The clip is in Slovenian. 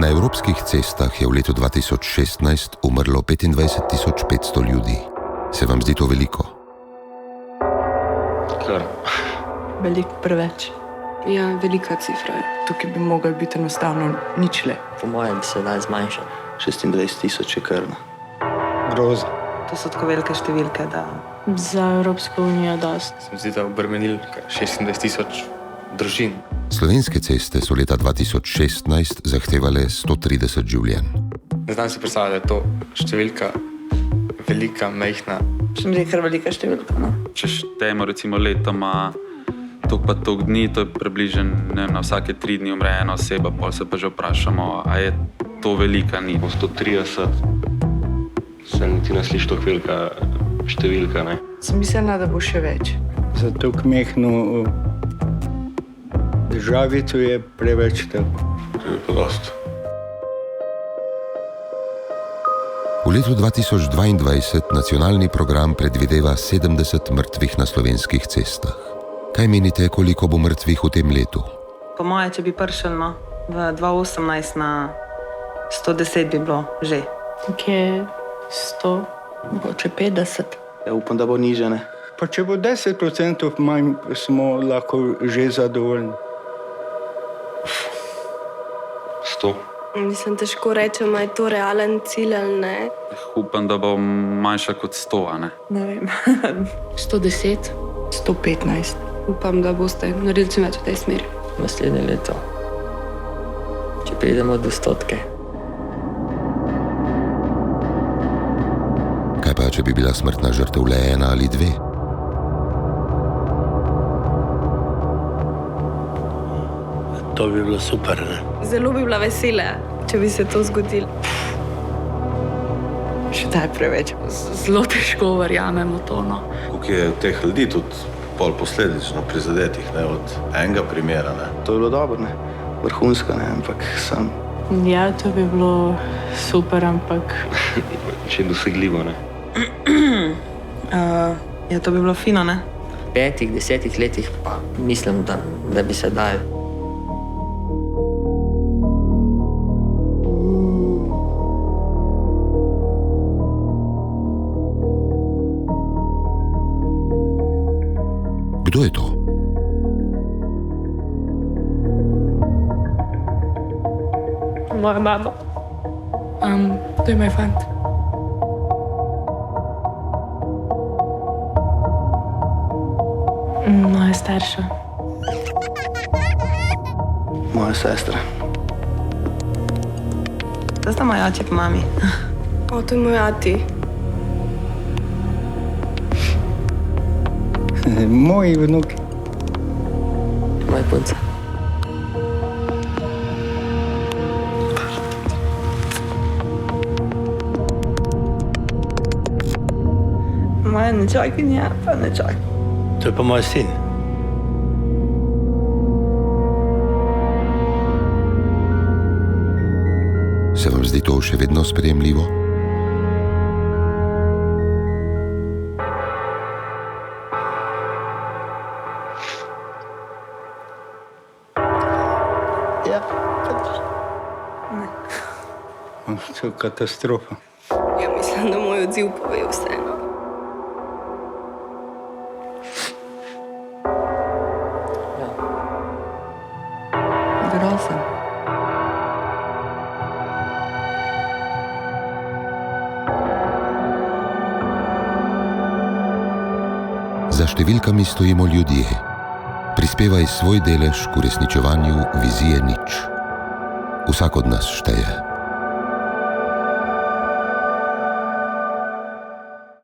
Na evropskih cestah je v letu 2016 umrlo 25.500 ljudi. Se vam zdi to veliko? Kar. Veliko preveč. Ja, velika cifra je. Tukaj bi mogli biti enostavno ničle. Po mojem bi se daj zmanjšati. 26.000 je kar. Groza. To so tako velike številke, da... Za Evropsko unijo dost. Se mi zdi, da obremenili 26.000 družin. Slovenske ceste so leta 2016 zahtevale 130 življenj. Ne znam si predstavljati, da je to številka velika, majhna. Še mi je kar velika številka, no? Če štejemo recimo letoma toliko pa toliko dni, to je približno, ne vem, na vsake 3 dni umre ena oseba, pol se pa že vprašamo, a je to velika, ni. 130 se niti ne sliši tako velika številka, ne? Sem mislila, da bo še več. Za tako mehko državico je preveč tako. To je pa dost. V letu 2022 nacionalni program predvideva 70 mrtvih na slovenskih cestah. Kaj menite, koliko bo mrtvih v tem letu? Po moje, če bi prišel v 2018 na 110 bi bilo že. Nekje 100, mogoče 50. Ja, upam, da bo niže, ne? Pa če bo 10% manj, smo lahko že zadovoljni. 100. Mislim, težko rečem, ali je to realen cilj ali ne. Upam, da bo manjša kot 100, a ne? Ne vem. 110. 115. Upam, da boste naredili čim več v tej smeri. Naslednje leto. Če pridemo do 100. Kaj pa, če bi bila smrtna žrtev le 1 ali 2? To bi bilo super, ne? Zelo bi bila vesela, če bi se to zgodilo. Še daj preveč. Zelo težko verjamemo to, no. Koliko je teh ljudi tudi pol posledično prizadetih, ne, od enega primera, ne? To je bilo dobro, ne? Vrhunsko, ne? Ampak sam... Ja, to bi bilo super, ampak... Še dosegljivo, ne? Ja, to bi bilo fino, ne? V 5-10 letih pa mislim, da bi se daj. Kdo je to? Moja mama. To je moj fant. Moja starša. Moja sestra. To sta moj oče pa mami. O, to je moj ati. Moji vnuki. Moja punca. Moja nečakinja pa nečak. To je pa moj sin. Se vam zdi to še vedno sprejemljivo? Ja. Ne. To je katastrofa. Ja, mislim, da moj odziv pove vse, no. Grozen. Za številkami stojimo ljudje. Prispevaj svoj delež k uresničevanju vizije nič. Vsak od nas šteje.